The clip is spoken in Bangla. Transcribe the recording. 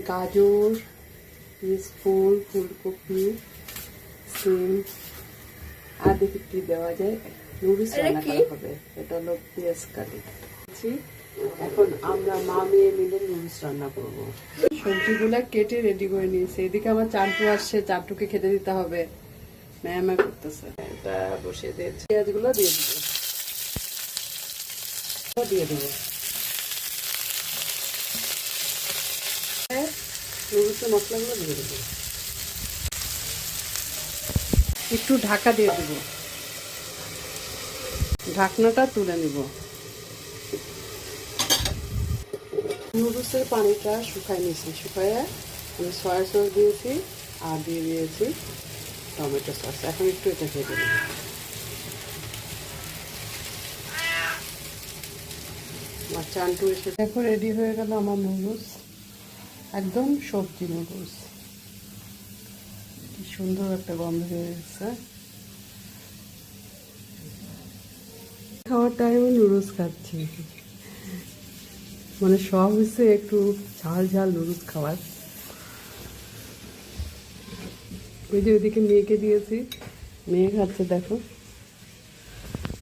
গাজর, ফুল, ফুলকপি, সিম, আর দেখি কি দেওয়া যায়। নুডলস রান্না করা হবে। এটা হলো পেঁয়াজ কাটি। এখন আমরা মা মেয়ে মিলে নুডলস রান্না করবো। সবজিগুলা কেটে রেডি করে নিয়েছি। এদিকে আমার চান্টু আসছে, চান্টুকে খেতে দিতে হবে। ম্যামা করতেছে। এটা বসিয়ে দিয়েছি। পেঁয়াজগুলো দিয়ে দিব, নুডলসের মশলাগুলো দিয়ে দেবো। একটু ঢাকা দিয়ে দেব, ঢাকনাটা তুলে নিব। নুডলসের পানিটা শুকাই নিয়েছি। শুকাইয়ে আমি সয়া সস দিয়েছি আর দিয়ে দিয়েছি টমেটো সস। এখন একটু এটা ভেজে নেব। আমার চান্টু এসে দেখো রেডি হয়ে গেল আমার নুডলস। একদম সবজি নুডলস। কি সুন্দর একটা গন্ধ হয়ে গেছে। খাওয়ার টাইমে নুডলস খাচ্ছি, মানে সব হচ্ছে একটু ঝাল ঝাল নুডলস খাওয়ার। ওই যে ওইদিকে মেয়েকে দিয়েছি, মেয়ে খাচ্ছে দেখো।